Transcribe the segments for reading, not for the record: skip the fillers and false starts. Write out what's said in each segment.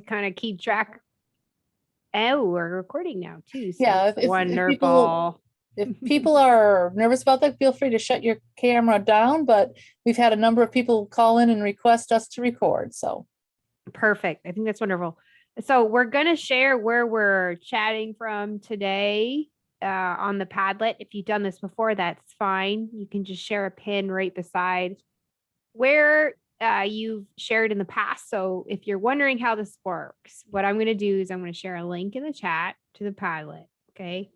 kind of keep track. Oh, we're recording now too. So Yeah, wonderful. If people are nervous about that, feel free to shut your camera down, but we've had a number of people call in and request us to record, so. Perfect. I think that's wonderful. So we're going to share where we're chatting from today on the Padlet. If you've done this before, that's fine. You can just share a pin right beside where you've shared in the past. So if you're wondering how this works, what I'm going to do is I'm going to share a link in the chat to the Padlet. Okay.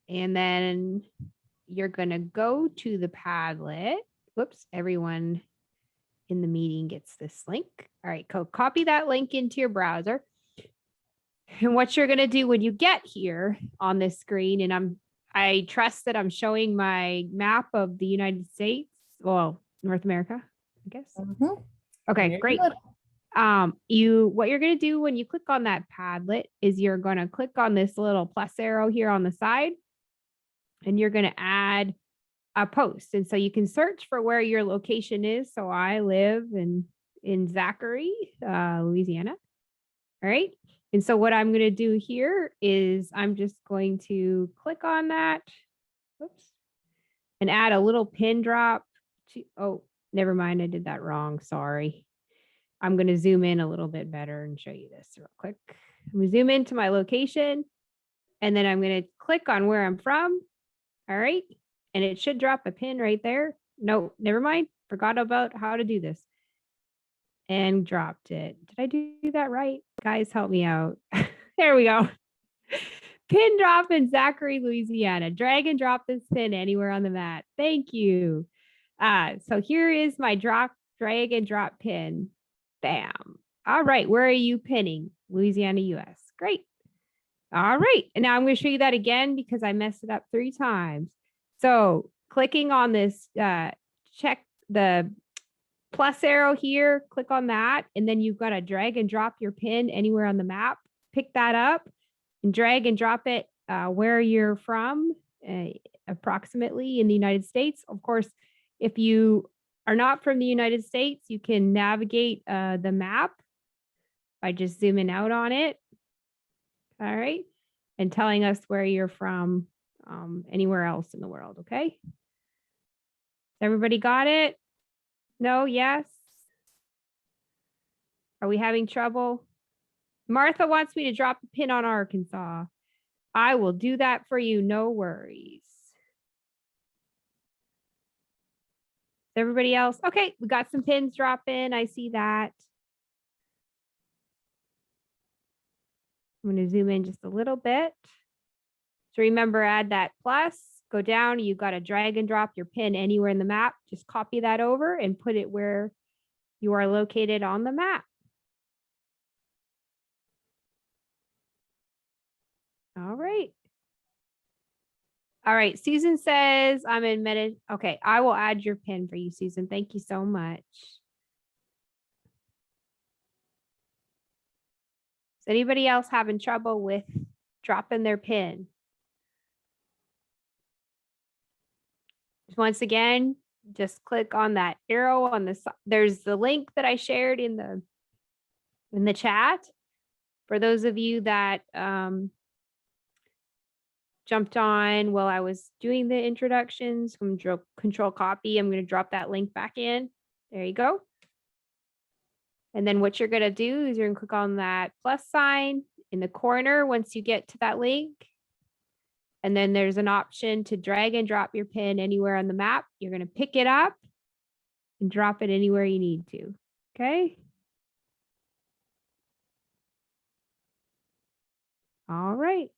And then you're going to go to the Padlet. Whoops, everyone in the meeting gets this link. All right, copy that link into your browser. And what you're going to do when you get here on this screen, and I trust that I'm showing my map of the United States, well, North America, I guess. Mhm. Okay, You're great. good. What you're going to do when you click on that Padlet is you're going to click on this little plus arrow here on the side, and you're going to add a post. And so you can search for where your location is. So I live in Zachary, Louisiana. All right. And so what I'm going to do here is I'm just going to click on that. Whoops. And add a little pin drop to, oh, never mind. I did that wrong. Sorry. I'm going to zoom in a little bit better and show you this real quick. I'm going to zoom into my location, and then I'm going to click on where I'm from. All right. And it should drop a pin right there. No, never mind. Forgot about how to do this. And dropped it. Did I do that right? Guys, help me out. There we go. Pin drop in Zachary, Louisiana. Drag and drop this pin anywhere on the mat. Thank you. So here is my drag and drop pin. Bam. All right. Where are you pinning? Louisiana, US. Great. All right. And now I'm going to show you that again because I messed it up 3 times. So clicking on this, check the plus arrow here, click on that, and then you've got to drag and drop your pin anywhere on the map. Pick that up and drag and drop it where you're from, approximately in the United States. Of course, if you are not from the United States, you can navigate the map by just zooming out on it. All right. And telling us where you're from anywhere else in the world. Okay. Everybody got it? No? Yes? Are we having trouble? Martha wants me to drop a pin on Arkansas. I will do that for you. No worries. Everybody else? Okay. We got some pins drop in. I see that. I'm going to zoom in just a little bit. So remember, add that plus, go down. You got to drag and drop your pin anywhere in the map. Just copy that over and put it where you are located on the map. All right. All right. Susan says I'm in Okay. I will add your pin for you, Susan. Thank you so much. Is anybody else having trouble with dropping their pin? Once again, just click on that arrow on the side. There's the link that I shared in the chat. For those of you that jumped on while I was doing the introductions, control copy. I'm going to drop that link back in. There you go. And then what you're going to do is you're going to click on that plus sign in the corner once you get to that link. And then there's an option to drag and drop your pin anywhere on the map. You're going to pick it up and drop it anywhere you need to. Okay. All right.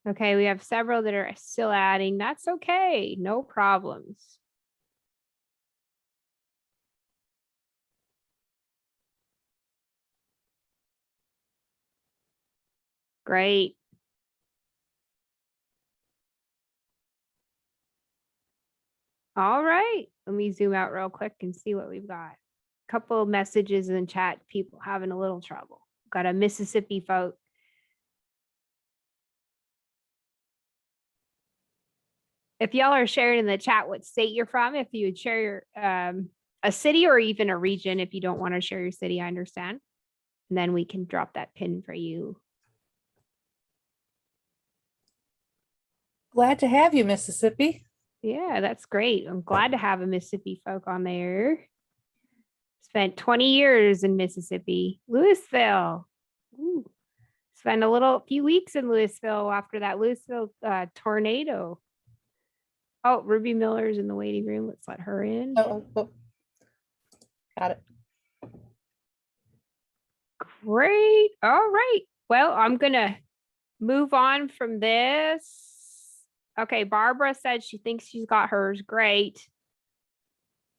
Okay, we have several that are still adding. That's okay. No problems. Great. All right. Let me zoom out real quick and see what we've got. A couple of messages in the chat, people having a little trouble. Got a Mississippi folk. if y'all are sharing in the chat what state you're from, if you would share your a city or even a region, if you don't want to share your city, I understand. And then we can drop that pin for you. Glad to have you, Mississippi. Yeah, that's great. I'm glad to have a Mississippi folk on there. Spent 20 years in Mississippi, Louisville. Ooh. Spent a few weeks in Louisville after that Louisville tornado. Oh, Ruby Miller's in the waiting room. Let's let her in. Oh. Got it. Great. All right. Well, I'm going to move on from this. Okay, Barbara said she thinks she's got hers. Great.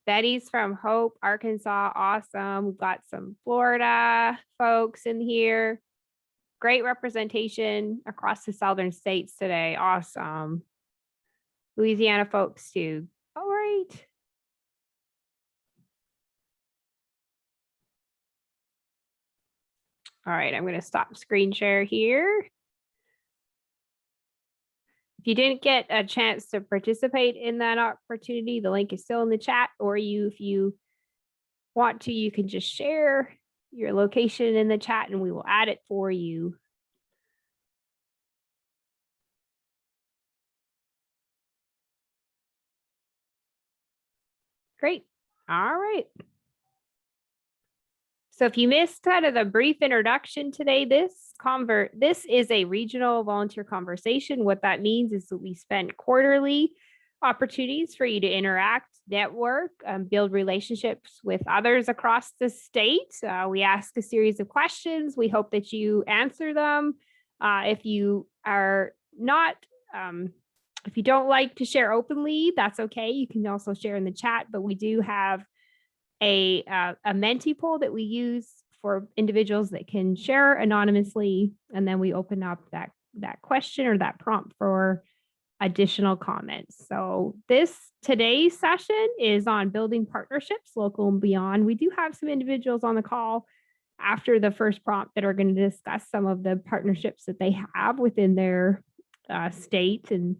Betty's from Hope, Arkansas. Awesome. We've got some Florida folks in here. Great representation across the southern states today. Awesome. Louisiana folks too. All right. All right, I'm going to stop screen share here. If you didn't get a chance to participate in that opportunity, the link is still in the chat, or if you want to, you can just share your location in the chat and we will add it for you. Great. All right. So if you missed kind of the brief introduction today, this is a regional volunteer conversation. What that means is that we spend quarterly opportunities for you to interact, network, build relationships with others across the state. We ask a series of questions. We hope that you answer them. If you are not, if you don't like to share openly, that's okay. You can also share in the chat, but we do have a Menti poll that we use for individuals that can share anonymously, and then we open up that question or that prompt for additional comments. So today's session is on building partnerships local and beyond. We do have some individuals on the call after the first prompt that are going to discuss some of the partnerships that they have within their state, and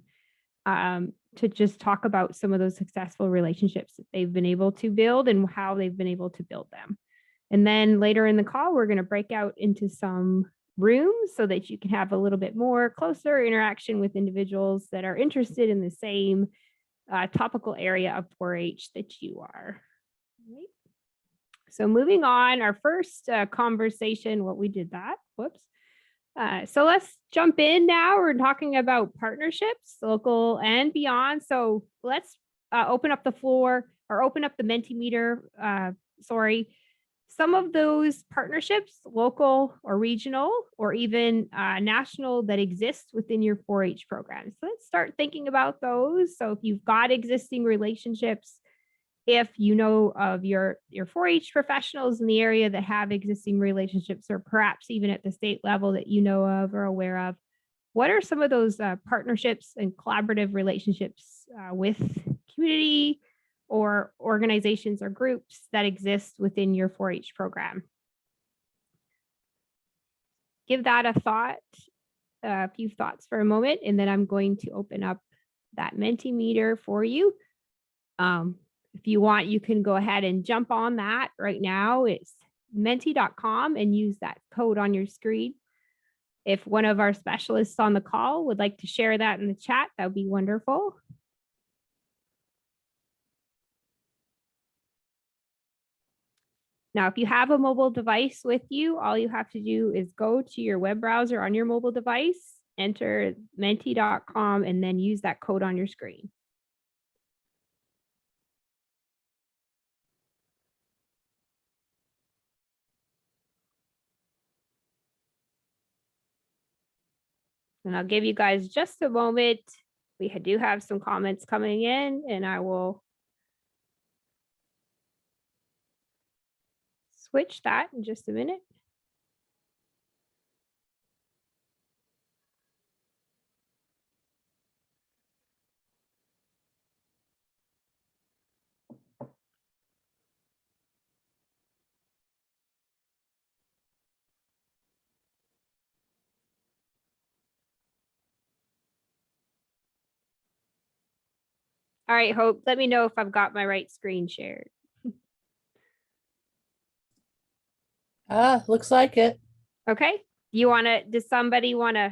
to just talk about some of those successful relationships that they've been able to build and how they've been able to build them. And then later in the call, we're going to break out into some rooms so that you can have a little bit more closer interaction with individuals that are interested in the same topical area of 4-H that you are. Right. So moving on, our first conversation, we did that, whoops. So let's jump in now. We're talking about partnerships, local and beyond. So let's open up the floor or open up the Mentimeter. Some of those partnerships, local or regional or even national, that exist within your 4-H program. So let's start thinking about those. So if you've got existing relationships, if you know of your 4-H professionals in the area that have existing relationships, or perhaps even at the state level that you know of or aware of, what are some of those partnerships and collaborative relationships with community or organizations or groups that exist within your 4-H program? Give that a thought, a few thoughts for a moment, and then I'm going to open up that Mentimeter for you. If you want, you can go ahead and jump on that right now. It's menti.com and use that code on your screen. If one of our specialists on the call would like to share that in the chat, that would be wonderful. Now, if you have a mobile device with you, all you have to do is go to your web browser on your mobile device, enter menti.com, and then use that code on your screen. And I'll give you guys just a moment. We do have some comments coming in, and I will switch that in just a minute. All right, Hope, let me know if I've got my right screen shared. Looks like it. Okay, does somebody want to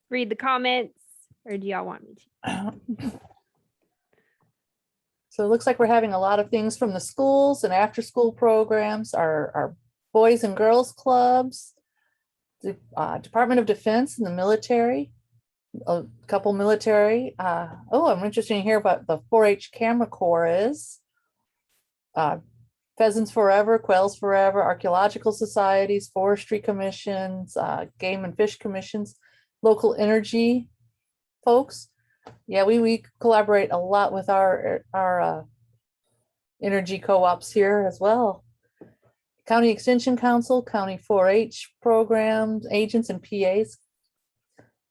read the comments, or do y'all want me to? So it looks like we're having a lot of things from the schools and after-school programs, our boys and girls clubs, the Department of Defense and the military, a couple military. I'm interested to hear about the 4-H Camera Corps is. Pheasants Forever, Quails Forever, archaeological societies, forestry commissions, game and fish commissions, local energy folks. Yeah, we collaborate a lot with our energy co-ops here as well. County Extension Council, County 4-H programs, agents and PAs,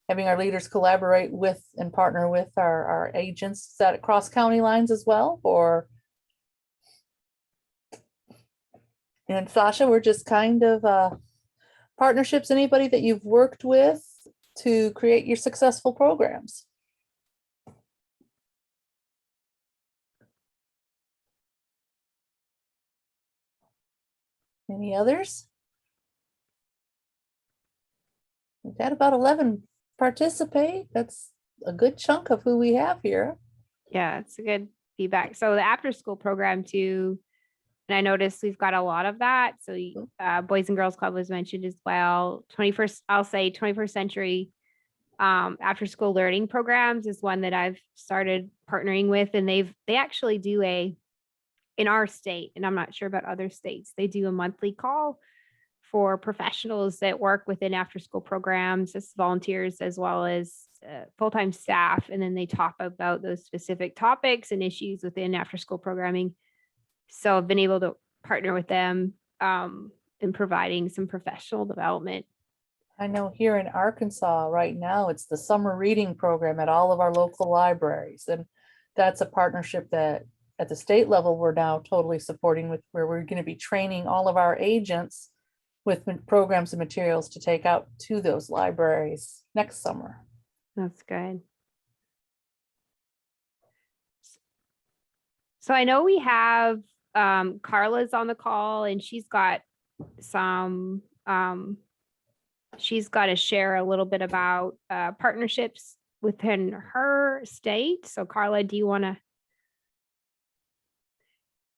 having our leaders collaborate with and partner with our agents that across county lines as well. And Sasha, we're just kind of partnerships, anybody that you've worked with to create your successful programs. Any others? We've had about 11 participate. That's a good chunk of who we have here. Yeah, it's a good feedback. So the after school program too, and I noticed we've got a lot of that. So Boys and Girls Club was mentioned as well. 21st century after school learning programs is one that I've started partnering with, and they actually do in our state, and I'm not sure about other states, they do a monthly call for professionals that work within after school programs as volunteers as well as full-time staff. And then they talk about those specific topics and issues within after school programming. So I've been able to partner with them in providing some professional development. I know here in Arkansas right now, it's the summer reading program at all of our local libraries. And that's a partnership that at the state level, we're now totally supporting with, where we're going to be training all of our agents with programs and materials to take out to those libraries next summer. That's good. So I know we have Carla's on the call, and she's got some, she's got to share a little bit about partnerships within her state. So Carla, do you want to,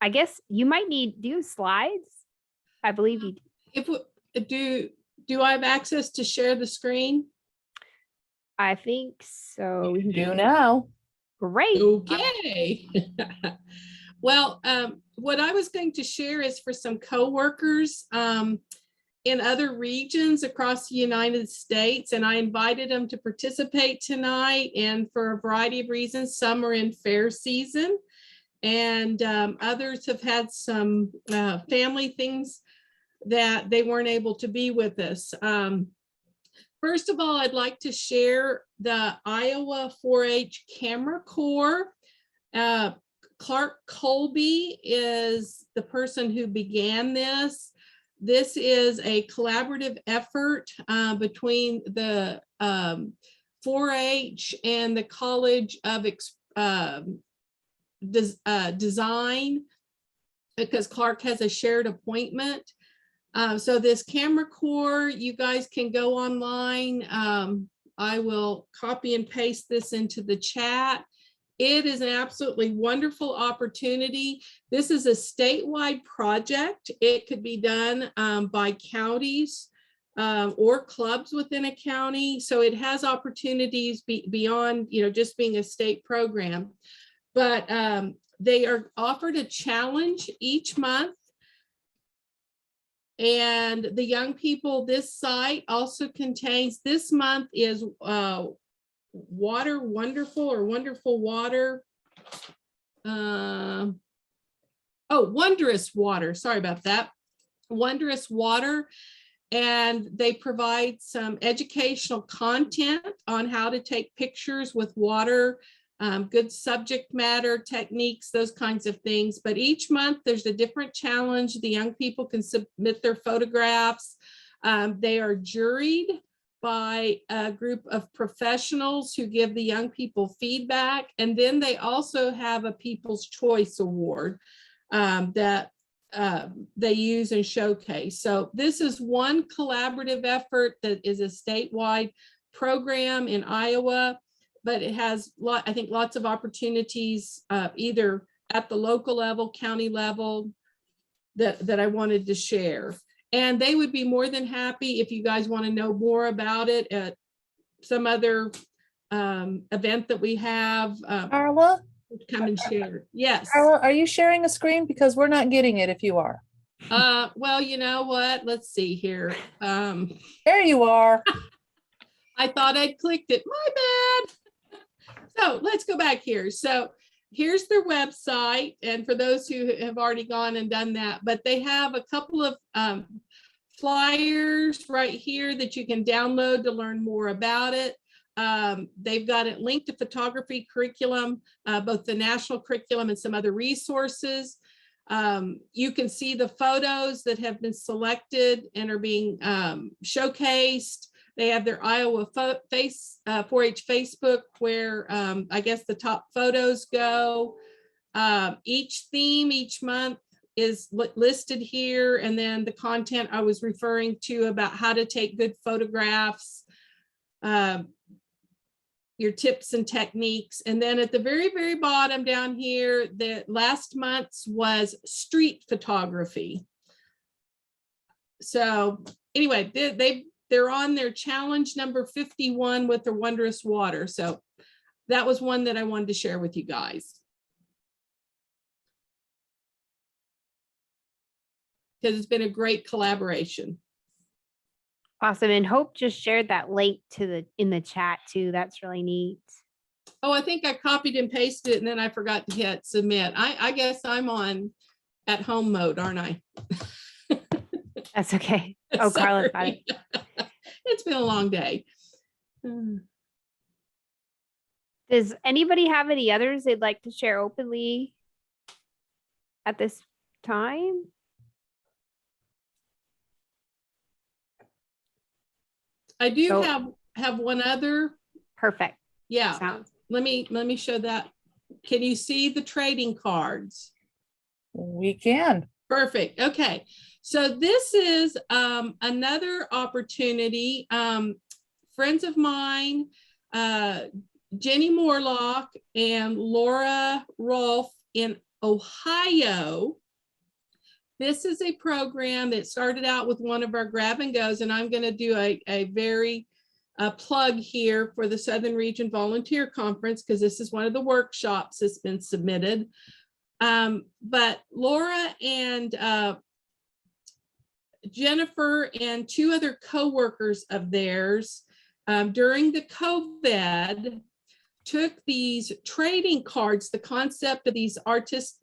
I guess you might need, do you have slides? I believe you do. Do I have access to share the screen? I think so. We can do now. Great. Okay. Well, what I was going to share is for some coworkers in other regions across the United States, and I invited them to participate tonight. And for a variety of reasons, some are in fair season, and others have had some family things that they weren't able to be with us. First of all, I'd like to share the Iowa 4-H Camera Corps. Clark Colby is the person who began this. This is a collaborative effort between the 4-H and the College of Design, because Clark has a shared appointment. So this Camera Corps, you guys can go online. I will copy and paste this into the chat. It is an absolutely wonderful opportunity. This is a statewide project. It could be done by counties or clubs within a county. So it has opportunities beyond, just being a state program. But they are offered a challenge each month. And the young people, this site also contains, this month is Water Wonderful or Wonderful Water. Wondrous Water. Sorry about that. Wondrous Water. And they provide some educational content on how to take pictures with water, good subject matter techniques, those kinds of things. But each month there's a different challenge. The young people can submit their photographs. They are juried by a group of professionals who give the young people feedback. And then they also have a People's Choice Award that they use and showcase. So this is one collaborative effort that is a statewide program in Iowa, but it has, I think, lots of opportunities either at the local level, county level, that I wanted to share. And they would be more than happy if you guys want to know more about it at some other event that we have. Carla, Come and share. Yes. Carla, are you sharing a screen? Because we're not getting it if you are. Well, you know what? Let's see here. There you are. I thought I'd clicked it. My bad. So let's go back here. So here's their website. And for those who have already gone and done that, but they have a couple of flyers right here that you can download to learn more about it. They've got it linked to photography curriculum, both the national curriculum and some other resources. You can see the photos that have been selected and are being showcased. They have their Iowa 4-H Facebook where I guess the top photos go. Each theme each month is listed here. And then the content I was referring to about how to take good photographs, your tips and techniques. And then at the very, very bottom down here, the last month's was street photography. So anyway, they're on their challenge number 51 with their wondrous water. So that was one that I wanted to share with you guys. Because it's been a great collaboration. Awesome. And Hope just shared that link in the chat too. That's really neat. Oh, I think I copied and pasted it and then I forgot to hit submit. I guess I'm on at home mode, aren't I? That's okay. Oh, Carla got it. It's been a long day. Does anybody have any others they'd like to share openly at this time? I do have one other. Perfect. Yeah. Let me show that. Can you see the trading cards? We can. Perfect. Okay. So this is another opportunity. Friends of mine, Jenny Morlock and Laura Rolfe in Ohio. This is a program that started out with one of our grab and goes, and I'm going to do a very plug here for the Southern Region Volunteer Conference because this is one of the workshops that's been submitted. But Laura and Jennifer and two other co-workers of theirs during the COVID took these trading cards, the concept of these artist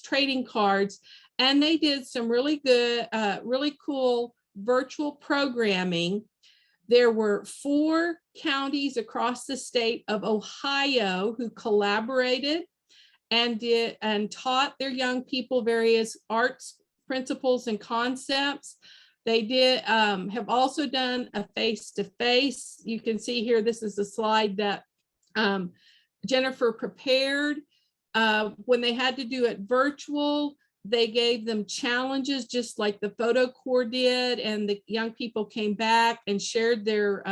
trading cards, and they did some really good, really cool virtual programming. There were 4 counties across the state of Ohio who collaborated and taught their young people various arts principles and concepts. They did have also done a face-to-face. You can see here, this is a slide that Jennifer prepared. When they had to do it virtual, they gave them challenges just like the photo corps did, and the young people came back and shared their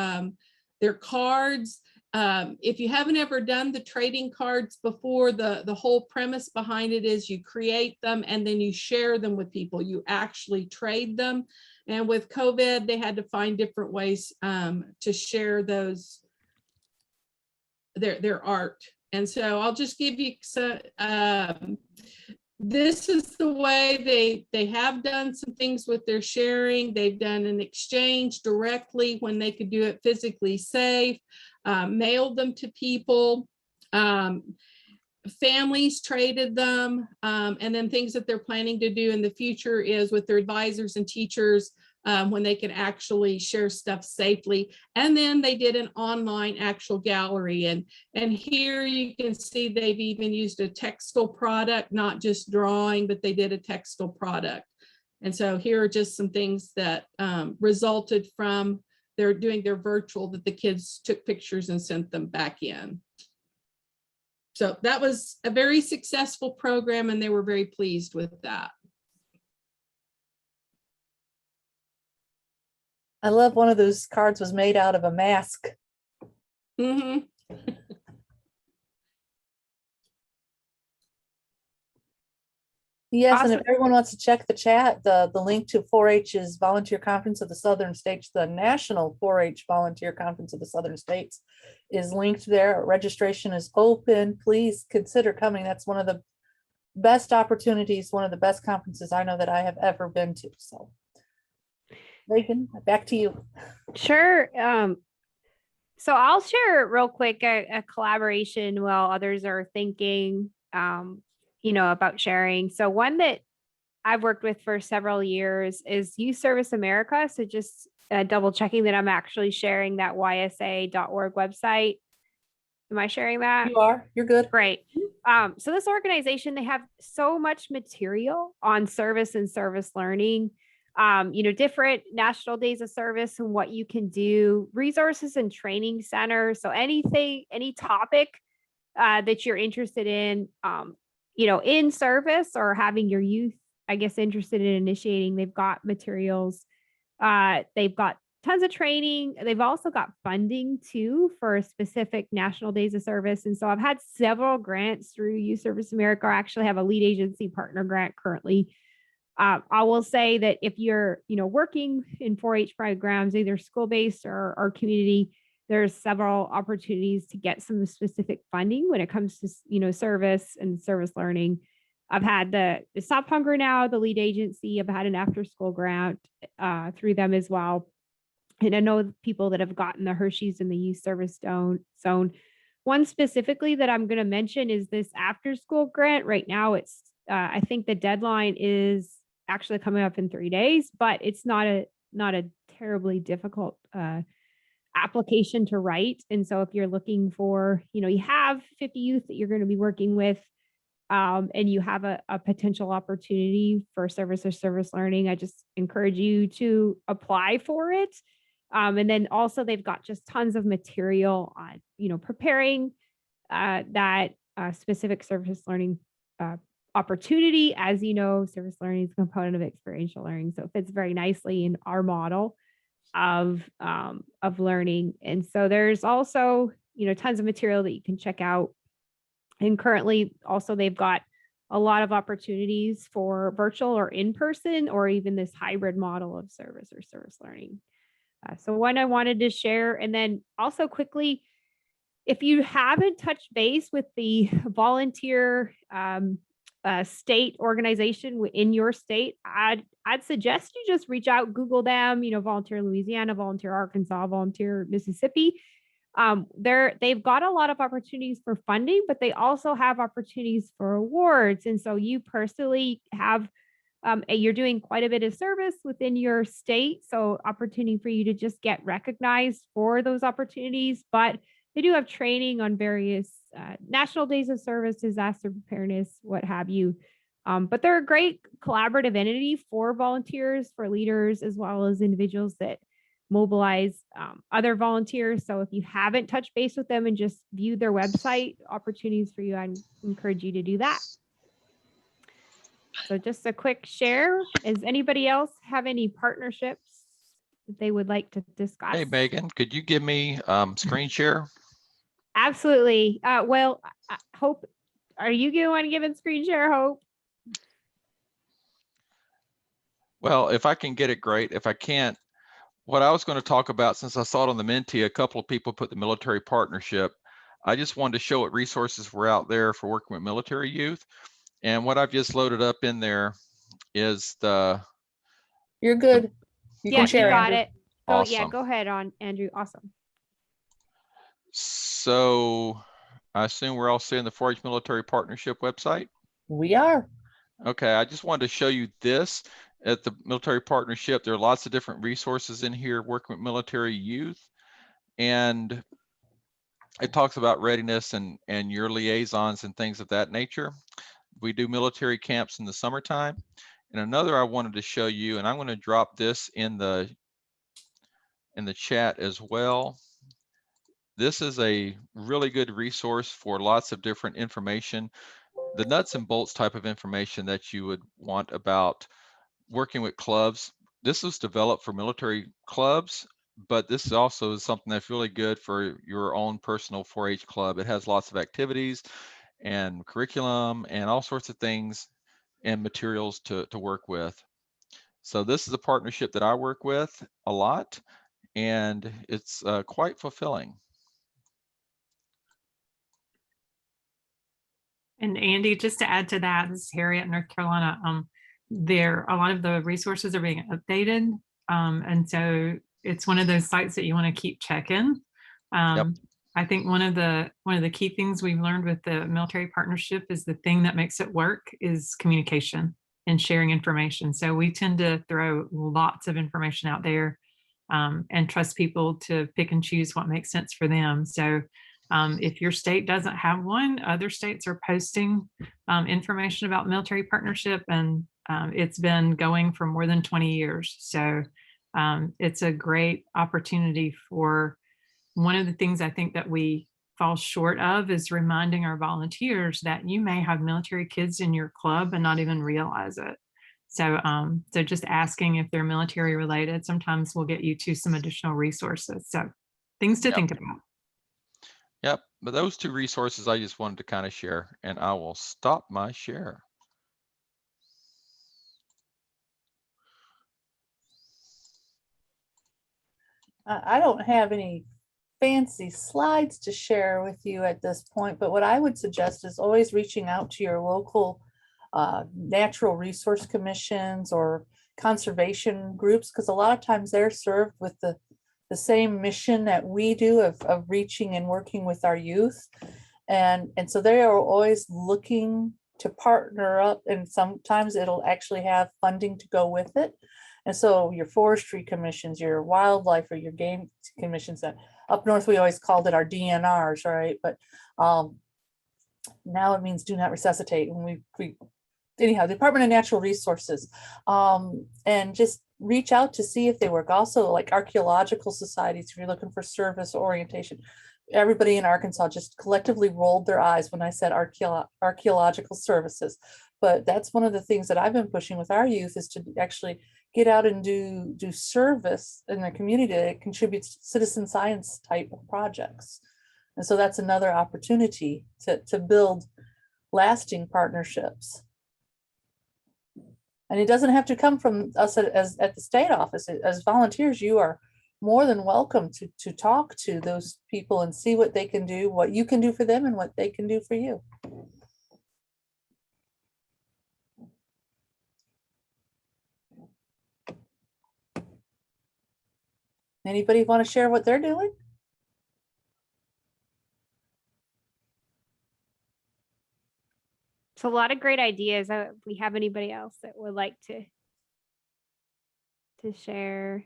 cards. If you haven't ever done the trading cards before, the whole premise behind it is you create them and then you share them with people. You actually trade them. And with COVID, they had to find different ways to share those, their art. And so I'll just give you some, this is the way they have done some things with their sharing. They've done an exchange directly when they could do it physically safe, mailed them to people, families traded them, and then things that they're planning to do in the future is with their advisors and teachers when they can actually share stuff safely. And then they did an online actual gallery. And here you can see they've even used a textile product, not just drawing, but they did a textile product. And so here are just some things that resulted from they're doing their virtual, that the kids took pictures and sent them back in. So that was a very successful program, and they were very pleased with that. I love one of those cards was made out of a mask. Mm-hmm. Yes, and if Awesome. everyone wants to check the chat, the link to 4-H's Volunteer Conference of the Southern States, the National 4-H Volunteer Conference of the Southern States is linked there. Registration is open. Please consider coming. That's one of the best opportunities, one of the best conferences I know that I have ever been to. So, Megan, back to you. Sure. So I'll share real quick a collaboration while others are thinking, about sharing. So one that I've worked with for several years is Youth Service America. So just double checking that I'm actually sharing that ysa.org website. Am I sharing that? You are. You're good. Great. So this organization, they have so much material on service and service learning, different national days of service and what you can do, resources and training centers. So anything, any topic that you're interested in, in service or having your youth, I guess, interested in initiating, they've got materials. They've got tons of training. They've also got funding too for specific national days of service. And so I've had several grants through Youth Service America. I actually have a lead agency partner grant currently. I will say that if you're, working in 4-H programs, either school-based or community, there's several opportunities to get some specific funding when it comes to, service and service learning. I've had the Stop Hunger Now, the lead agency. I've had an after-school grant through them as well. And I know people that have gotten the Hershey's and the Youth Service Zone. One specifically that I'm going to mention is this after-school grant. Right now, it's I think the deadline is actually coming up in 3 days, but it's not a terribly difficult application to write. And so if you're looking for, you have 50 youth that you're going to be working with, and you have a potential opportunity for service or service learning, I just encourage you to apply for it. And then also they've got just tons of material on, preparing that specific service learning opportunity. As you know, service learning is a component of experiential learning. So it fits very nicely in our model of learning. And so there's also, tons of material that you can check out. And currently also they've got a lot of opportunities for virtual or in-person or even this hybrid model of service or service learning. So one I wanted to share, and then also quickly, if you haven't touched base with the volunteer state organization in your state, I'd suggest you just reach out, Google them, Volunteer Louisiana, Volunteer Arkansas, Volunteer Mississippi. They've got a lot of opportunities for funding, but they also have opportunities for awards. And so you personally have, you're doing quite a bit of service within your state. So opportunity for you to just get recognized for those opportunities, but they do have training on various national days of service, disaster preparedness, what have you. But they're a great collaborative entity for volunteers, for leaders, as well as individuals that mobilize other volunteers. So if you haven't touched base with them and just viewed their website, opportunities for you, I encourage you to do that. So just a quick share. Does anybody else have any partnerships that they would like to discuss? Hey, Megan, could you give me screen share? Absolutely. Well, Hope, are you going to want to give it screen share, Hope? Well, if I can get it, great. If I can't, what I was going to talk about, since I saw it on the Mentee, a couple of people put the military partnership. I just wanted to show what resources were out there for working with military youth. And what I've just loaded up in there is the... You're good. You can share, you got Andrew. it. Awesome. Yeah, go ahead on, Andrew. Awesome. So I assume we're all seeing the 4-H Military Partnership website? We are. Okay, I just wanted to show you this. At the military partnership, there are lots of different resources in here working with military youth. And it talks about readiness and your liaisons and things of that nature. We do military camps in the summertime. And another I wanted to show you, and I'm going to drop this in the in the chat as well. This is a really good resource for lots of different information, the nuts and bolts type of information that you would want about working with clubs. This was developed for military clubs, but this also is something that's really good for your own personal 4-H club. It has lots of activities and curriculum and all sorts of things and materials to work with. So this is a partnership that I work with a lot, and it's quite fulfilling. And Andy, just to add to that, this is Harriet, North Carolina. A lot of the resources are being updated. And so it's one of those sites that you want to keep checking. Yep. I think one of the key things we've learned with the military partnership is the thing that makes it work is communication and sharing information. So we tend to throw lots of information out there and trust people to pick and choose what makes sense for them. So if your state doesn't have one, other states are posting information about military partnership, and it's been going for more than 20 years. So it's a great opportunity for one of the things I think that we fall short of is reminding our volunteers that you may have military kids in your club and not even realize it. So, so just asking if they're military related sometimes will get you to some additional resources. So things to think about. Yep, but those two resources I just wanted to kind of share, and I will stop my share. I don't have any fancy slides to share with you at this point, but what I would suggest is always reaching out to your local natural resource commissions or conservation groups, because a lot of times they're served with the same mission that we do of reaching and working with our youth. And so they are always looking to partner up, and sometimes it'll actually have funding to go with it. And so your forestry commissions, your wildlife or your game commissions, that up north, we always called it our DNRs, right? But now it means do not resuscitate. And anyhow, Department of Natural Resources, and just reach out to see if they work. Also, like archaeological societies, if you're looking for service orientation. Everybody in Arkansas just collectively rolled their eyes when I said archaeological services. But that's one of the things that I've been pushing with our youth, is to actually get out and do service in the community that contributes to citizen science type of projects. And so that's another opportunity to build lasting partnerships. And it doesn't have to come from us at the state office. As volunteers, you are more than welcome to talk to those people and see what they can do, what you can do for them, and what they can do for you. Anybody want to share what they're doing? So a lot of great ideas. If we have anybody else that would like to share.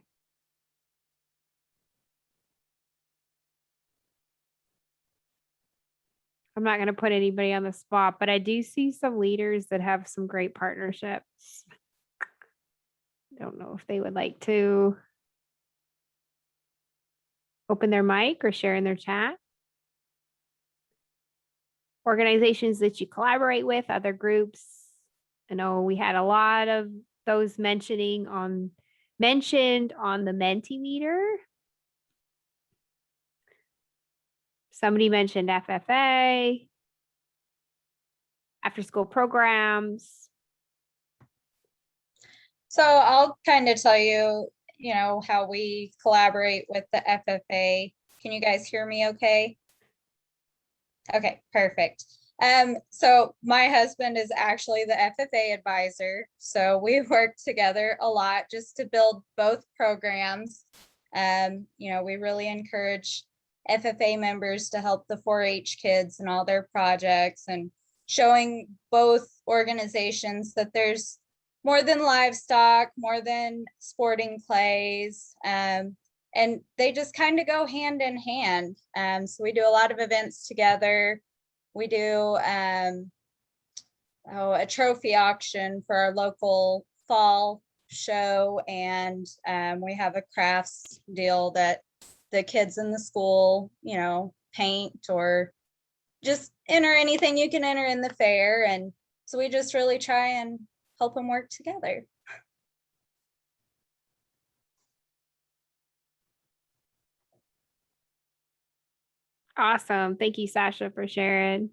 I'm not going to put anybody on the spot, but I do see some leaders that have some great partnerships. Don't know if they would like to open their mic or share in their chat. Organizations that you collaborate with, other groups. I know we had a lot of those mentioned on the Mentimeter. Somebody mentioned FFA, after school programs. So I'll kind of tell you, how we collaborate with the FFA. Can you guys hear me okay? Okay, perfect. So my husband is actually the FFA advisor. So we work together a lot just to build both programs. We really encourage FFA members to help the 4-H kids and all their projects, and showing both organizations that there's more than livestock, more than sporting clays, and they just kind of go hand in hand. So we do a lot of events together. We do a trophy auction for our local fall show, and we have a crafts deal that the kids in the school, you know, paint or just enter anything you can enter in the fair. And so we just really try and help them work together. Awesome. Thank you, Sasha, for sharing.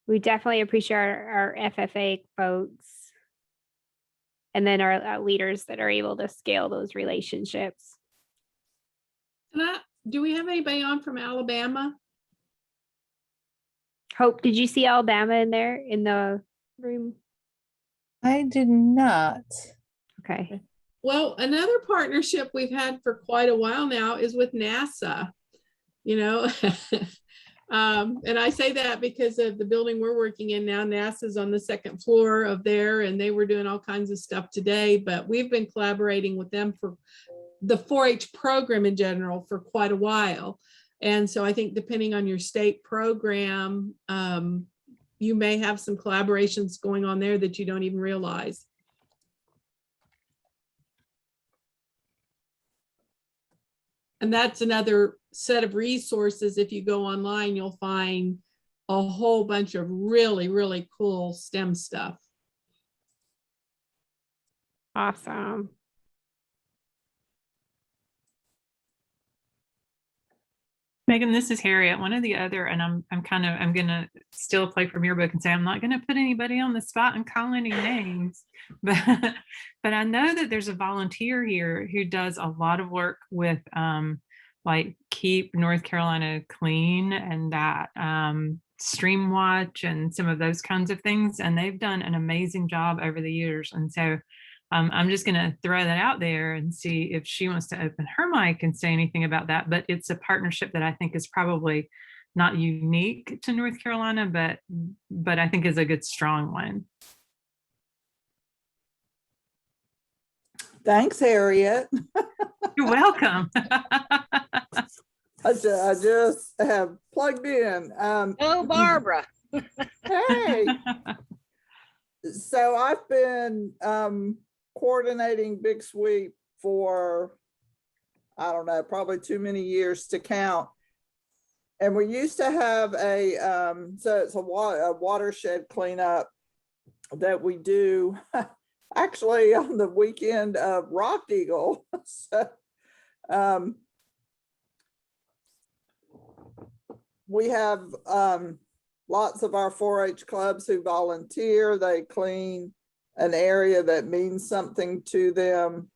We definitely appreciate our FFA folks and then our leaders that are able to scale those relationships. Do we have anybody on from Alabama? Hope, did you see Alabama in there in the room? I did not. Okay. Well, another partnership we've had for quite a while now is with NASA, you know. And I say that because of the building we're working in now. NASA's on the second floor of there, and they were doing all kinds of stuff today, but we've been collaborating with them for the 4-H program in general for quite a while. And so I think depending on your state program, you may have some collaborations going on there that you don't even realize. And that's another set of resources. If you go online, you'll find a whole bunch of really, really cool STEM stuff. Awesome. Megan, this is Harriet. One of the other, and I'm gonna still play from your book and say I'm not gonna put anybody on the spot and call any names, but I know that there's a volunteer here who does a lot of work with like Keep North Carolina Clean and that Stream Watch and some of those kinds of things, and they've done an amazing job over the years. And so I'm just going to throw that out there and see if she wants to open her mic and say anything about that. But it's a partnership that I think is probably not unique to North Carolina, but I think is a good, strong one. Thanks, Harriet. You're welcome. I just have plugged in. Oh, Barbara. Hey. So I've been coordinating Big Sweep for, I don't know, probably too many years to count. And we used to have so it's a watershed cleanup that we do actually on the weekend of Rock Eagle. So we have lots of our 4-H clubs who volunteer. They clean an area that means something to them.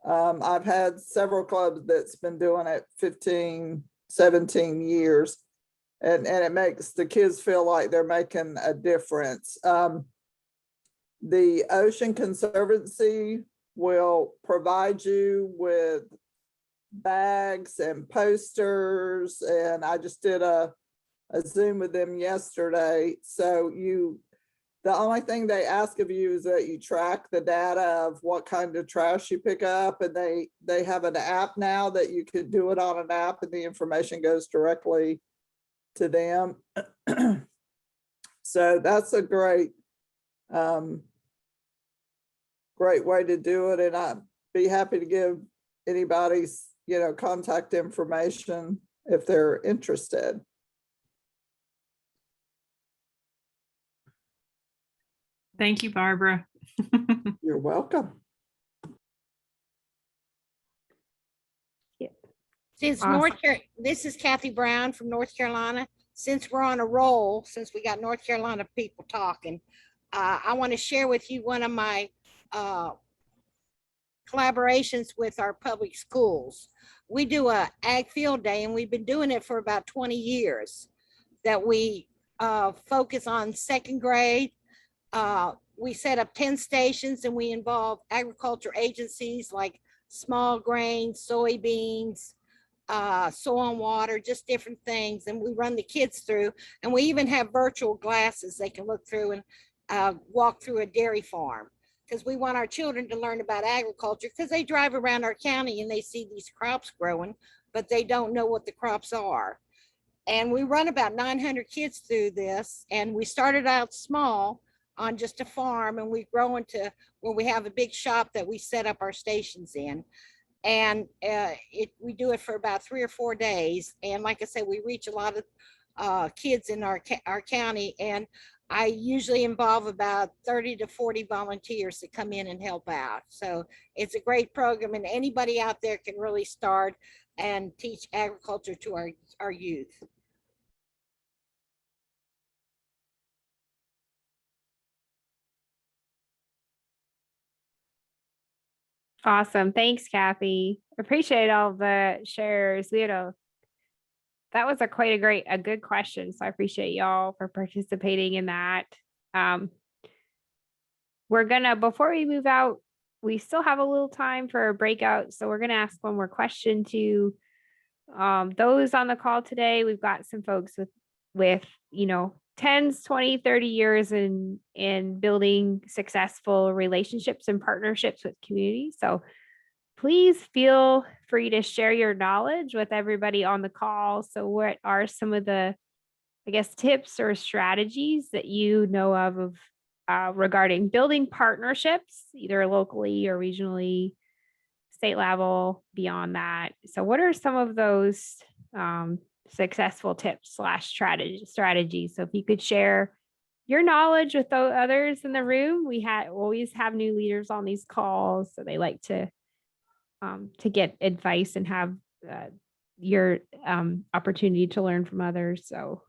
I've had several clubs that's been doing it 15, 17 years, and it makes the kids feel like they're making a difference. The Ocean Conservancy will provide you with bags and posters, and I just did a Zoom with them yesterday. So the only thing they ask of you is that you track the data of what kind of trash you pick up, and they have an app now that you could do it on an app and the information goes directly to them. So that's a great way to do it, and I'd be happy to give anybody's contact information if they're interested. Thank you, Barbara. You're welcome. Since Awesome. this is Kathy Brown from North Carolina. Since we're on a roll, since we got North Carolina people talking, I want to share with you one of my collaborations with our public schools. We do a ag field day, and we've been doing it for about 20 years, that we focus on second grade. We set up 10 stations, and we involve agriculture agencies like small grains, soybeans, soil and water, just different things. And we run the kids through, and we even have virtual glasses they can look through and walk through a dairy farm, because we want our children to learn about agriculture, because they drive around our county and they see these crops growing, but they don't know what the crops are. And we run about 900 kids through this, and we started out small. on just a farm, and we grow into where we have a big shop that we set up our stations in. And we do it for about 3 or 4 days. And like I said, we reach a lot of kids in our county, and I usually involve about 30 to 40 volunteers to come in and help out. So it's a great program, and anybody out there can really start and teach agriculture to our youth. Awesome. Thanks, Kathy. Appreciate all the shares. That was quite a good question. So I appreciate y'all for participating in that. Before we move out, we still have a little time for a breakout. So we're gonna ask one more question to those on the call today. We've got some folks with 10s, 20, 30 years in building successful relationships and partnerships with communities. So please feel free to share your knowledge with everybody on the call. So what are some of the, I guess, tips or strategies that you know of regarding building partnerships, either locally or regionally, state level, beyond that? So what are some of those successful tips / strategies? So if you could share your knowledge with others in the room. We always have new leaders on these calls, so they like to get advice and have your opportunity to learn from others. So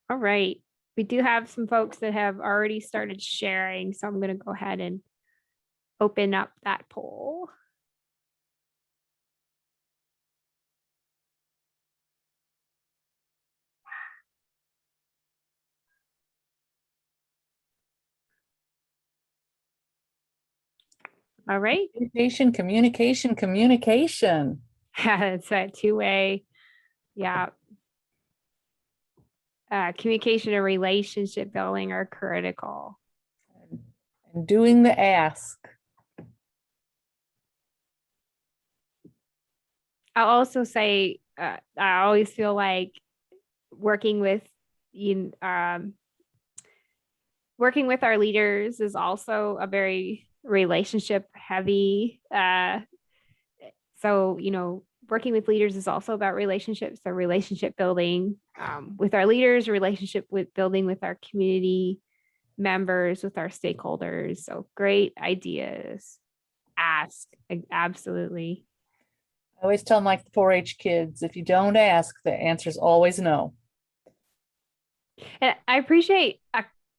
all right. We do have some folks that have already started sharing, so I'm going to go ahead and open up that poll. All right. Communication. It's a two-way. Yeah. Communication and relationship building are critical. And doing the ask. I'll also say, I always feel like working with our leaders is also a very relationship heavy. So, working with leaders is also about relationships, so relationship building with our leaders, relationship with building with our community members, with our stakeholders. So great ideas. Ask. Absolutely. I always tell my 4-H kids, if you don't ask, the answer is always no. And I appreciate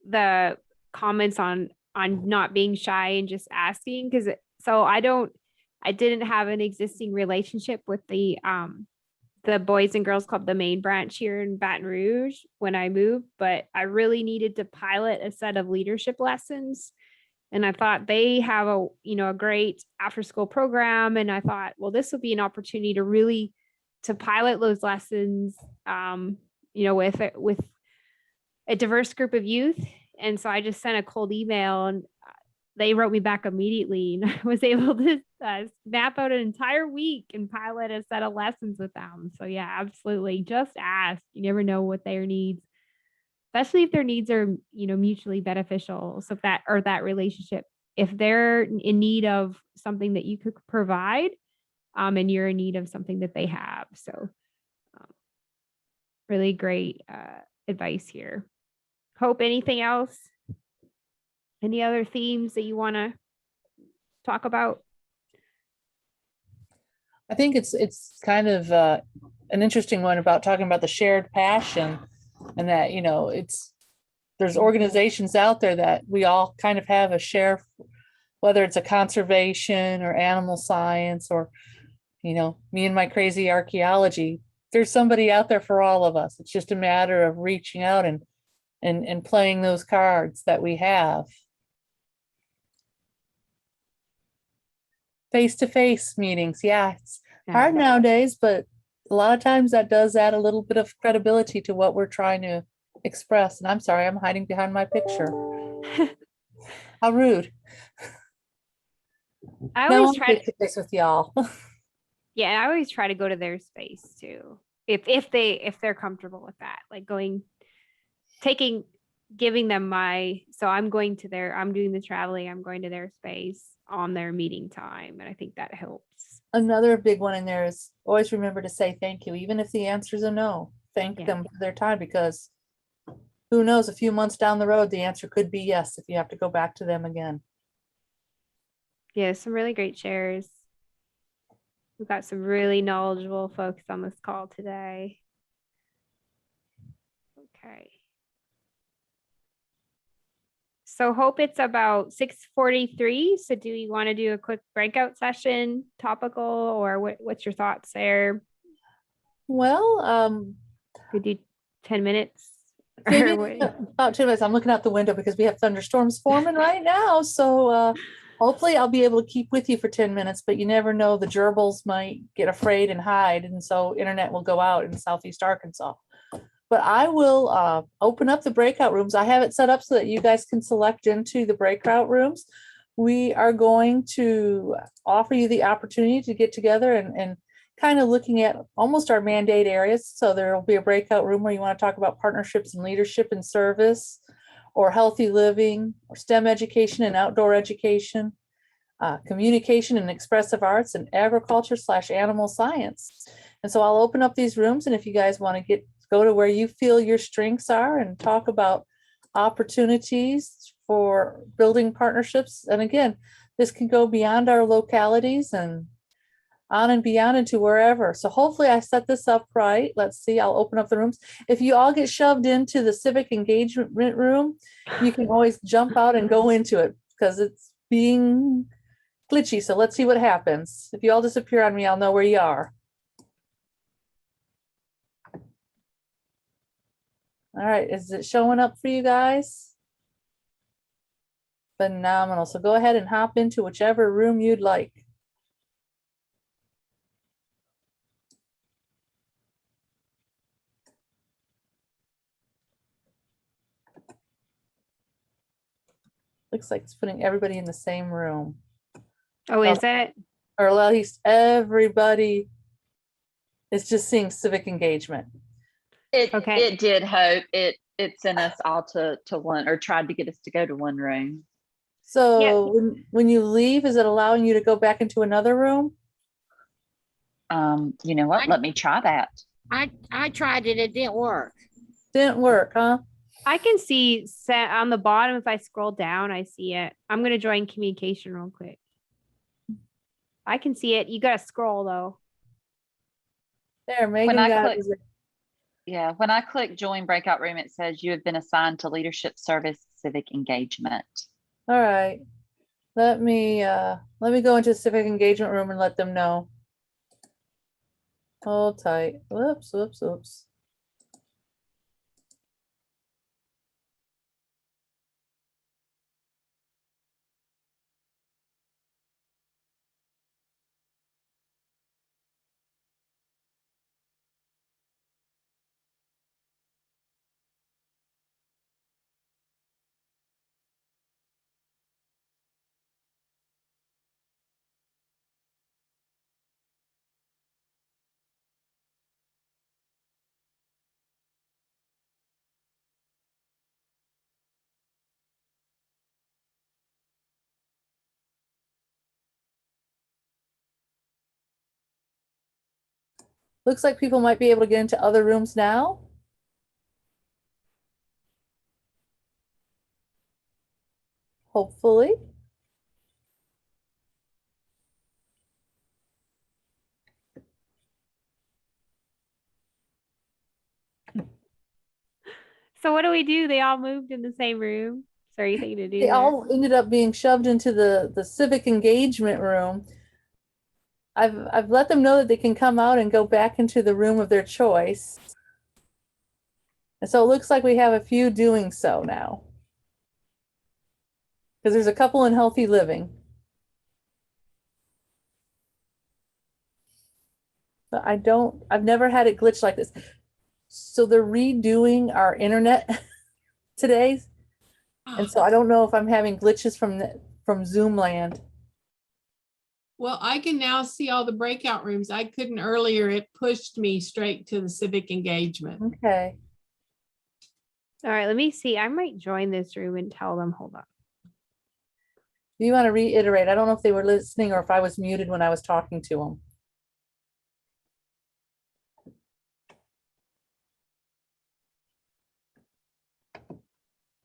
the comments on not being shy and just asking, because I didn't have an existing relationship with the Boys and Girls Club, the main branch here in Baton Rouge when I moved, but I really needed to pilot a set of leadership lessons. And I thought they have a great after school program. And I thought, well, this would be an opportunity to pilot those lessons, with a diverse group of youth. And so I just sent a cold email, and they wrote me back immediately, and I was able to map out an entire week and pilot a set of lessons with them. So yeah, absolutely. Just ask. You never know what their needs, especially if their needs are, mutually beneficial. So if that relationship, if they're in need of something that you could provide, and you're in need of something that they have. So really great advice here. Hope, anything else? Any other themes that you want to talk about? I think it's kind of an interesting one about talking about the shared passion, and that, there's organizations out there that we all kind of have a share, whether it's a conservation or animal science or, me and my crazy archaeology. There's somebody out there for all of us. It's just a matter of reaching out and playing those cards that we have. Face-to-face meetings. Yeah, it's hard nowadays, but a lot of times that does add a little bit of credibility to what we're trying to express. And I'm sorry, I'm hiding behind my picture. How rude. I No, always I'm try to, face to face with y'all. yeah, I always try to go to their space too. If they're comfortable with that, like giving them I'm doing the traveling, I'm going to their space on their meeting time. And I think that helps. Another big one in there is always remember to say thank you, even if the answer is a no. Thank Yeah. them for their time, because who knows, a few months down the road, the answer could be yes if you have to go back to them again. Yeah, some really great shares. We've got some really knowledgeable folks on this call today. Okay. So hope it's about 6:43. So do you want to do a quick breakout session, topical, or what's your thoughts there? Well, Could do 10 minutes. maybe Or what? about 2 minutes. I'm looking out the window because we have thunderstorms forming right now. So hopefully I'll be able to keep with you for 10 minutes, but you never know, the gerbils might get afraid and hide. And so internet will go out in Southeast Arkansas. But I will open up the breakout rooms. I have it set up so that you guys can select into the breakout rooms. We are going to offer you the opportunity to get together and kind of looking at almost our mandate areas. So there will be a breakout room where you want to talk about partnerships and leadership and service, or healthy living, or STEM education and outdoor education, communication and expressive arts, and agriculture/animal science. And so I'll open up these rooms, and if you guys want to go to where you feel your strengths are and talk about opportunities for building partnerships. And again, this can go beyond our localities and on and beyond into wherever. So hopefully I set this up right. Let's see, I'll open up the rooms. If you all get shoved into the civic engagement room, you can always jump out and go into it because it's being glitchy. So let's see what happens. If you all disappear on me, I'll know where you are. All right, is it showing up for you guys? Phenomenal. So go ahead and hop into whichever room you'd like. Looks like it's putting everybody in the same room. Oh, is it? Or at least everybody is just seeing civic engagement. Okay. It did hope it sent us all to one, or tried to get us to go to one room. So when you leave, is it allowing you to go back into another room? You know what? Let me try that. I tried it, it didn't work. Didn't work, huh? I can see set on the bottom. If I scroll down, I see it. I'm going to join communication real quick. I can see it. You got to scroll though. There, Megan got it. Yeah, when I click join breakout room, it says you have been assigned to leadership service civic engagement. All right. Let me go into civic engagement room and let them know. Hold tight. Whoops, whoops, whoops. Looks like people might be able to get into other rooms now. Hopefully. So what do we do? They all moved in the same room. So are you thinking to do They that? all ended up being shoved into the civic engagement room. I've let them know that they can come out and go back into the room of their choice. And so it looks like we have a few doing so now. Because there's a couple in healthy living. But I've never had it glitch like this. So they're redoing our internet today. And so I don't know if I'm having glitches from Zoom land. Well, I can now see all the breakout rooms. I couldn't earlier. It pushed me straight to the civic engagement. Okay. All right, let me see. I might join this room and tell them, hold on. Do you want to reiterate? I don't know if they were listening or if I was muted when I was talking to them.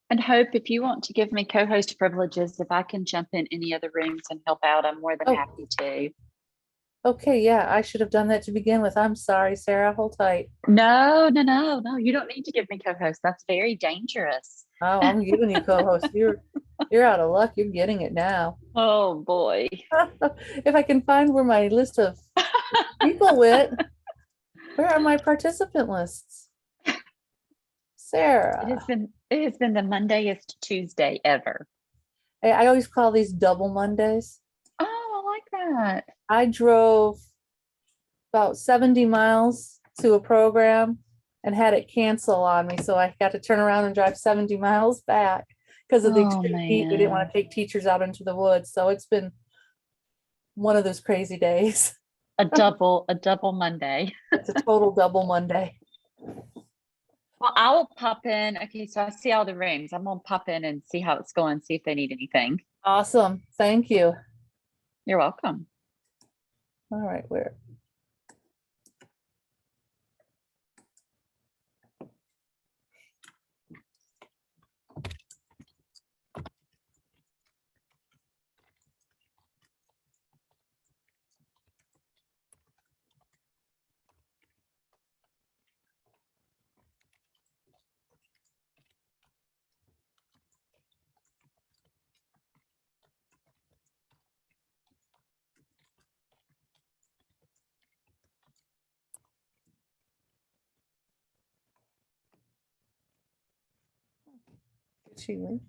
And Hope, if you want to give me co-host privileges, if I can jump in any other rooms and help out, I'm more than Oh. happy to. Okay, yeah, I should have done that to begin with. I'm sorry, Sarah. Hold tight. No, you don't need to give me co-host. That's very dangerous. Oh, I'm giving you co-host. You're out of luck. You're getting it now. Oh boy. If I can find where my list of people went, where are my participant lists? Sarah. It has been the Mondayest Tuesday ever. I always call these double Mondays. Oh, I like that. I drove about 70 miles to a program and had it cancel on me. So I got to turn around and drive 70 miles back because of the Oh, extreme heat. We didn't want to take teachers out into the woods. So it's been one of those crazy days. A double Monday. It's a total double Monday. Well, I will pop in. Okay, so I see all the rooms. I'm gonna pop in and see how it's going, see if they need anything. Awesome. Thank you. You're welcome. All right, where? Did she leave?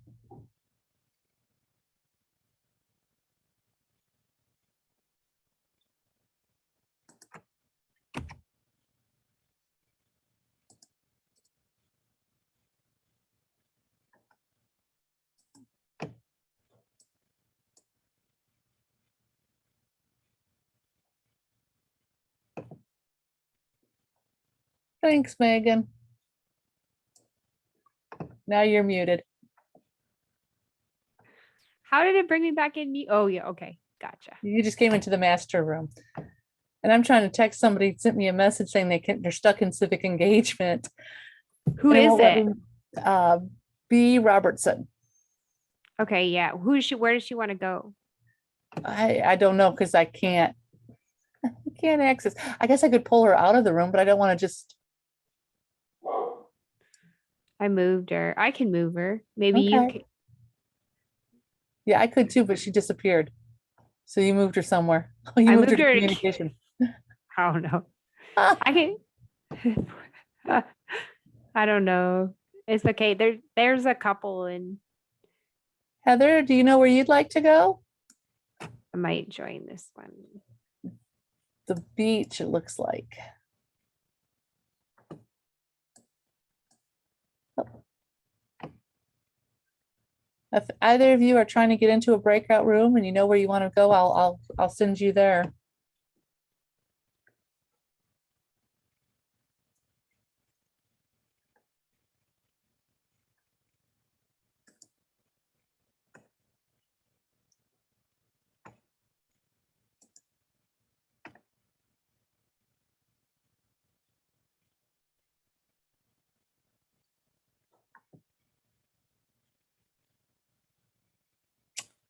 Thanks, Megan. Now you're muted. How did it bring me back in? Oh, yeah. Okay. Gotcha. You just came into the master room. And I'm trying to text somebody, sent me a message saying they're stuck in civic engagement. Who And is won't let it? me, B. Robertson. Okay. Yeah. Where does she want to go? I don't know because I can't access. I guess I could pull her out of the room, but I don't want to just. I moved her. I can move her. Maybe you Okay. can. Yeah, I could too, but she disappeared. So you moved her somewhere. You I moved her moved to her to- communication. I don't know. I can. I don't know. It's okay. There's a couple and Heather, do you know where you'd like to go? I might join this one. The beach, it looks like. If either of you are trying to get into a breakout room and you know where you want to go, I'll send you there.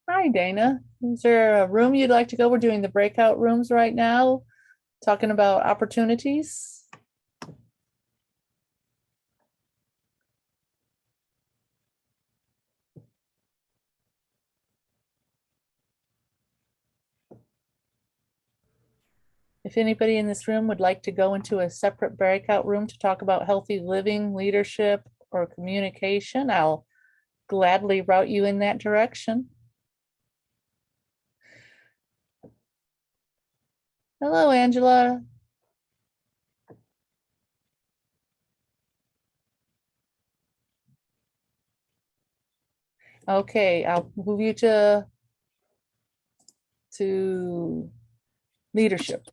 Hi, Dana. Is there a room you'd like to go? We're doing the breakout rooms right now, talking about opportunities. If anybody in this room would like to go into a separate breakout room to talk about healthy living, leadership, or communication, I'll gladly route you in that direction. Hello, Angela. Okay, I'll move you to leadership.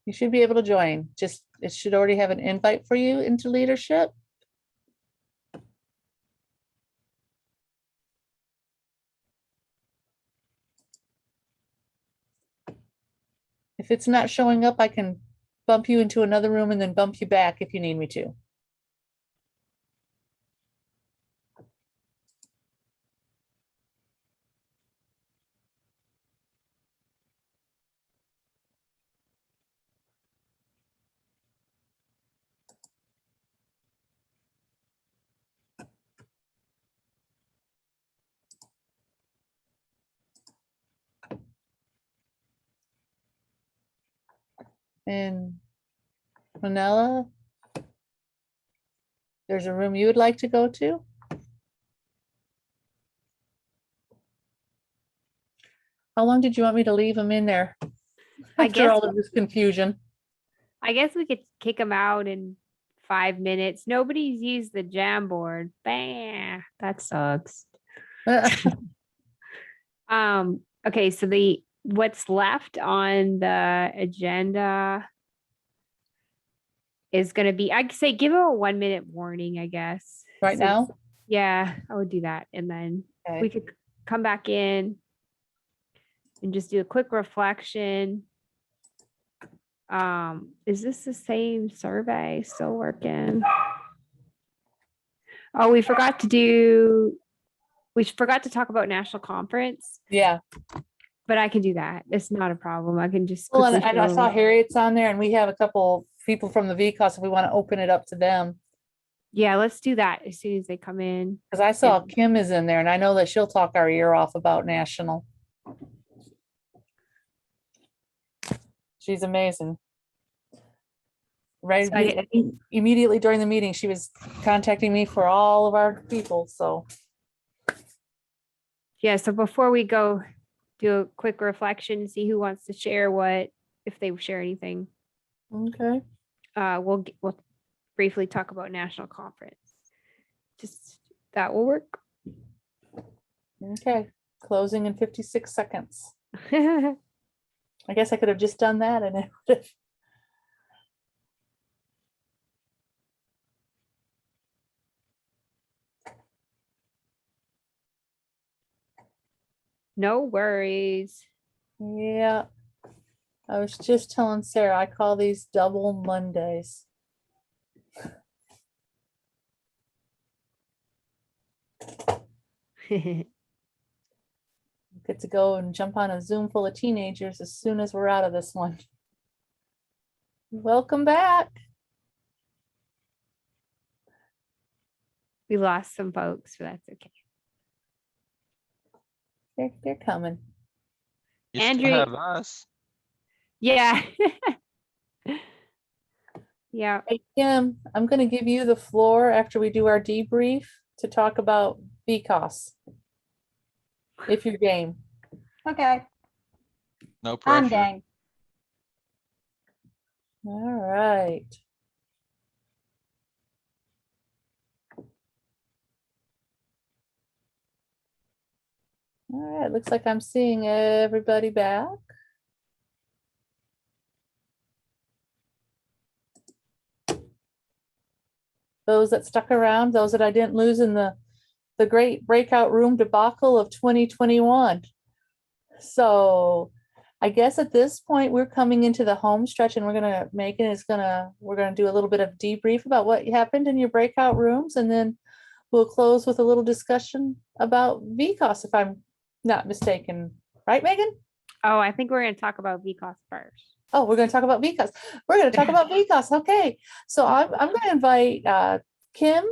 You should be able to join. Just, it should already have an invite for you into leadership. If it's not showing up, I can bump you into another room and then bump you back if you need me to. And Manella, there's a room you would like to go to? How long did you want me to leave them in there? I After guess all of this confusion. I guess we could kick them out in 5 minutes. Nobody's used the Jamboard. Bam, that sucks. Okay, so what's left on the agenda is going to be, I'd say give them a 1-minute warning, I guess. Right So- now? Yeah, I would do that. And then we Okay. could come back in and just do a quick reflection. Is this the same survey still working? Oh, we forgot to talk about national conference, Yeah. but I can do that. It's not a problem. I can just Well, quickly and I saw show- Harriet's on there and we have a couple people from the VCOS if we want to open it up to them. Yeah, let's do that as soon as they come in. Because I saw And- Kim is in there and I know that she'll talk our ear off about national. She's amazing. Right, So I immediately during the meeting, she was contacting me for all of our people, so. Yeah, so before we go do a quick reflection, see who wants to share what, if they share anything. Okay. We'll briefly talk about national conference. Just that will work. Okay, closing in 56 seconds. I guess I could have just done that and it would have. No worries. Yeah. I was just telling Sarah, I call these double Mondays. Get to go and jump on a Zoom full of teenagers as soon as we're out of this one. Welcome back. We lost some folks, but that's okay. They're coming. You Andrew- still have us. Yeah. Yeah. Hey, Kim, I'm going to give you the floor after we do our debrief to talk about VCOS. If you're game. Okay, No I'm pressure. game. All right. All right, looks like I'm seeing everybody back. Those that stuck around, those that I didn't lose in the great breakout room debacle of 2021. So I guess at this point, we're coming into the home stretch and we're gonna do a little bit of debrief about what happened in your breakout rooms, and then we'll close with a little discussion about VCOS, if I'm not mistaken. Right, Megan? Oh, I think we're going to talk about VCOS first. Oh, we're going to talk about VCOS. We're going to talk about VCOS. Okay. So I'm going to invite Kim,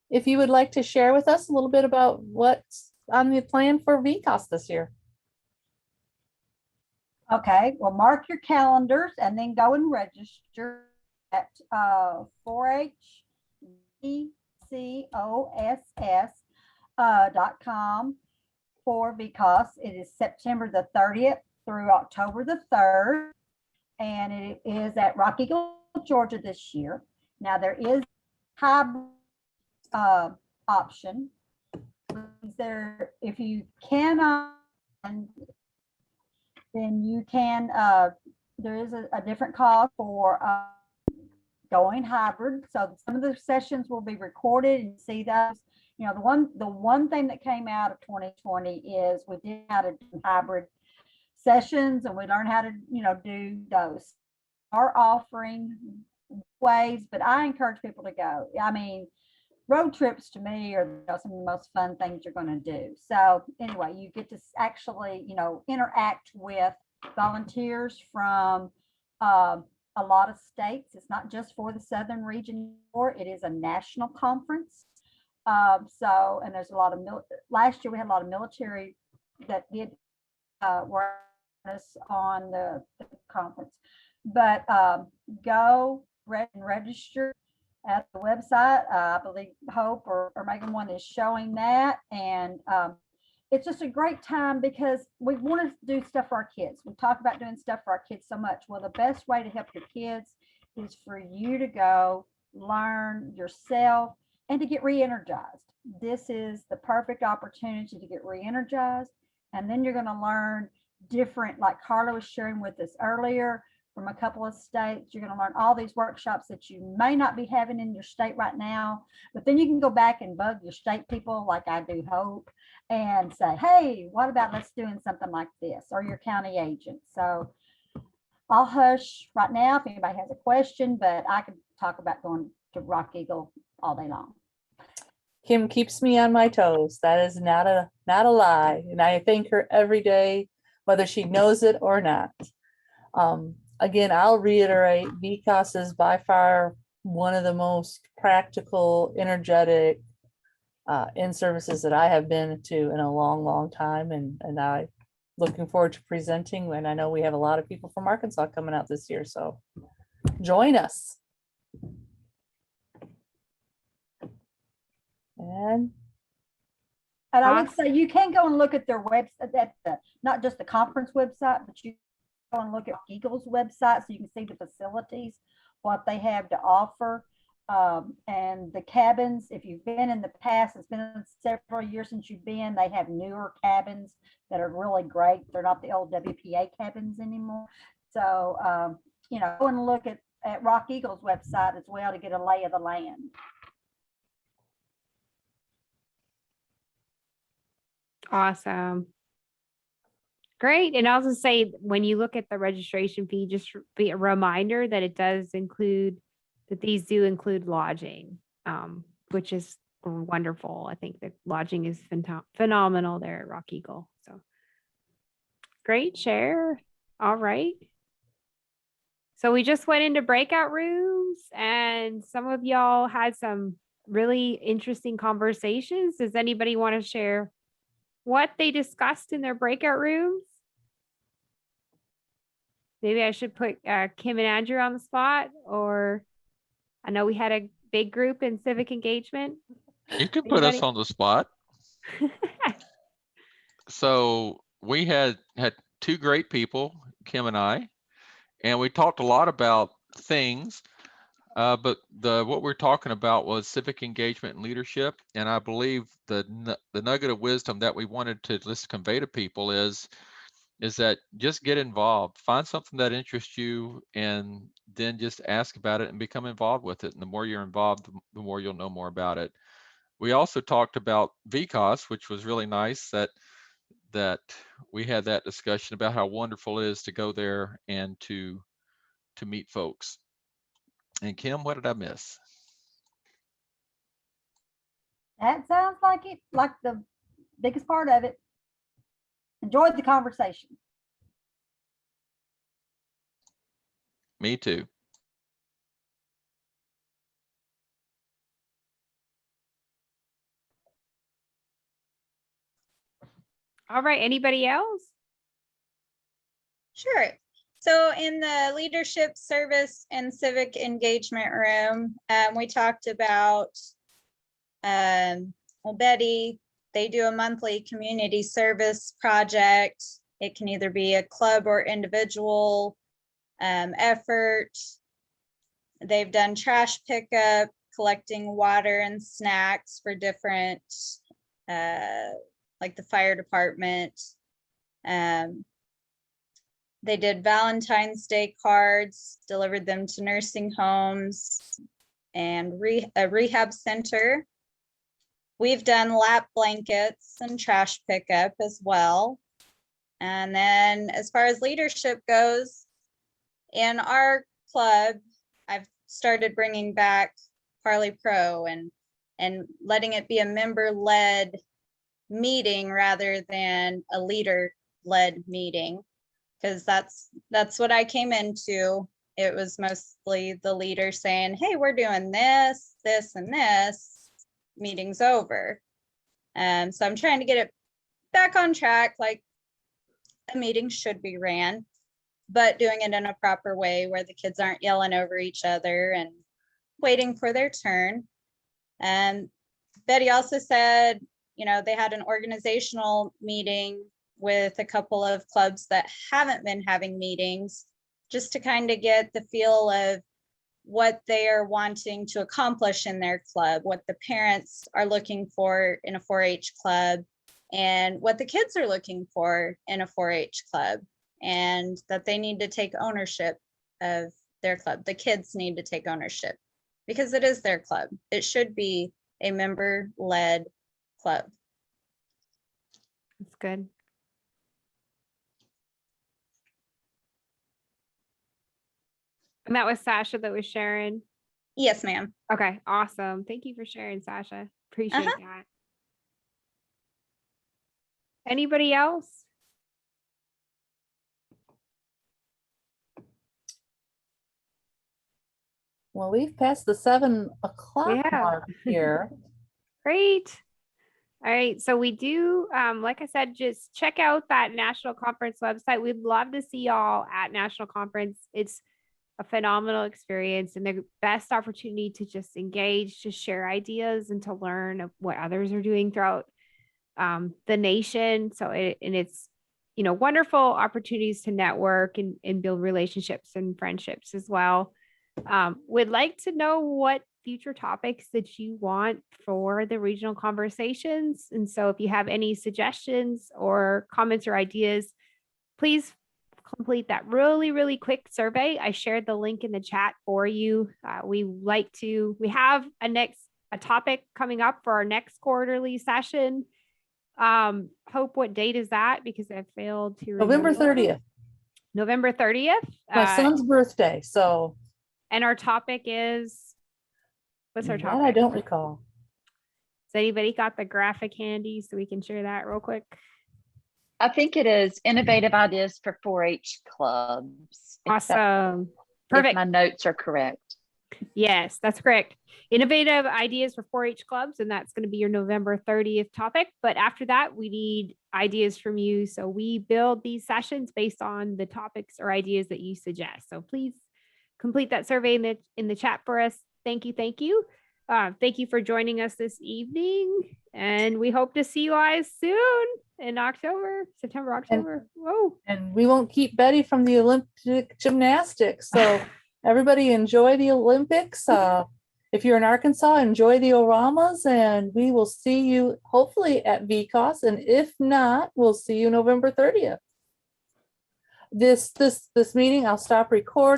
if you would like to share with us a little bit about what's on the plan for VCOS this year. Okay, well, mark your calendars and then go and register at 4HVCOSS.com because it is September the 30th through October the 3rd. And it is at Rocky Gulch, Georgia this year. Now there is hybrid option. There, if you cannot, then you can, there is a different cost for going hybrid. So some of the sessions will be recorded and see those. You know, the one thing that came out of 2020 is we did how to do hybrid sessions, and we learned how to, you know, do those. Are offering ways, but I encourage people to go. I mean, road trips to me are some of the most fun things you're going to do. So anyway, you get to actually, you know, interact with volunteers from a lot of states. It's not just for the Southern region, or it is a national conference. So, and there's a lot of, last year we had a lot of military that did work us on the conference, but go and register at the website. I believe Hope or Megan one is showing that. And it's just a great time because we want to do stuff for our kids. We talk about doing stuff for our kids so much. Well, the best way to help your kids is for you to go learn yourself and to get re-energized. This is the perfect opportunity to get re-energized. And then you're going to learn different, like Carla was sharing with us earlier, from a couple of states. You're going to learn all these workshops that you may not be having in your state right now, but then you can go back and bug your state people like I do, Hope, and say, hey, what about let's doing something like this, or your county agent. So I'll hush right now if anybody has a question, but I could talk about going to Rock Eagle all day long. Kim keeps me on my toes. That is not a lie. And I thank her every day, whether she knows it or not. Again, I'll reiterate, VCAS is by far one of the most practical, energetic in-services that I have been to in a long, long time. And I looking forward to presenting. And I know we have a lot of people from Arkansas coming out this year, so join us. And I would say you can go and look at their website, not just the conference website, but you go and look at Eagle's website so you can see the facilities, what they have to offer. And the cabins, if you've been in the past, it's been several years since you've been, they have newer cabins that are really great. They're not the old WPA cabins anymore. So, you know, go and look at Rock Eagle's website as well to get a lay of the land. Awesome. Great. And I'll just say, when you look at the registration fee, just be a reminder that it does include, that these do include lodging, which is wonderful. I think the lodging is phenomenal there at Rock Eagle. So great share. All right. So we just went into breakout rooms, and some of y'all had some really interesting conversations. Does anybody want to share what they discussed in their breakout rooms? Maybe I should put Kim and Andrew on the spot, or I know we had a big group in civic engagement. You can put us on the spot. So we had two great people, Kim and I, and we talked a lot about things, but what we're talking about was civic engagement and leadership. And I believe the nugget of wisdom that we wanted to just convey to people is that just get involved, find something that interests you, and then just ask about it and become involved with it. And the more you're involved, the more you'll know more about it. We also talked about VCAS, which was really nice that we had that discussion about how wonderful it is to go there and to meet folks. And Kim, what did I miss? That sounds like it, like the biggest part of it. Enjoyed the conversation. Me too. All right. Anybody else? Sure. So in the leadership, service, and civic engagement room, we talked about, well, Betty, they do a monthly community service project. It can either be a club or individual effort. They've done trash pickup, collecting water and snacks for different, like the fire department. They did Valentine's Day cards, delivered them to nursing homes and a rehab center. We've done lap blankets and trash pickup as well. And then as far as leadership goes, in our club, I've started bringing back Parley Pro and letting it be a member-led meeting rather than a leader-led meeting, because that's what I came into. It was mostly the leader saying, hey, we're doing this, this, and this, meeting's over. So I'm trying to get it back on track, like a meeting should be ran, but doing it in a proper way where the kids aren't yelling over each other and waiting for their turn. And Betty also said, you know, they had an organizational meeting with a couple of clubs that haven't been having meetings, just to kind of get the feel of what they are wanting to accomplish in their club, what the parents are looking for in a 4-H club, and what the kids are looking for in a 4-H club, and that they need to take ownership of their club. The kids need to take ownership because it is their club. It should be a member-led club. That's good. And that was Sasha that was sharing. Yes, ma'am. Okay, awesome. Thank you for sharing, Sasha. Appreciate that. Anybody else? Well, we've passed the 7 o'clock Yeah. mark here. Great. All right. So we do, like I said, just check out that national conference website. We'd love to see y'all at national conference. It's a phenomenal experience and the best opportunity to just engage, to share ideas and to learn of what others are doing throughout the nation. So it's, you know, wonderful opportunities to network and build relationships and friendships as well. Would like to know what future topics that you want for the regional conversations. And so if you have any suggestions or comments or ideas, please complete that really quick survey. I shared the link in the chat for you. We have a topic coming up for our next quarterly session. Hope, what date is that? Because I failed to November remember. 30th. November 30th. My son's birthday. So. And our topic is, what's our topic? I don't recall. Has anybody got the graphic handy so we can share that real quick? I think it is innovative ideas for 4-H clubs. Awesome. Perfect. If my notes are correct. Yes, that's correct. Innovative ideas for 4-H clubs. And that's going to be your November 30th topic. But after that, we need ideas from you. So we build these sessions based on the topics or ideas that you suggest. So please complete that survey in the chat for us. Thank you. Thank you. Thank you for joining us this evening. And we hope to see you guys soon in September, October. Whoa. And we won't keep Betty from the Olympic gymnastics. So everybody enjoy the Olympics. If you're in Arkansas, enjoy the Oramas, and we will see you hopefully at VCOS. And if not, we'll see you November 30th. This meeting, I'll stop recording.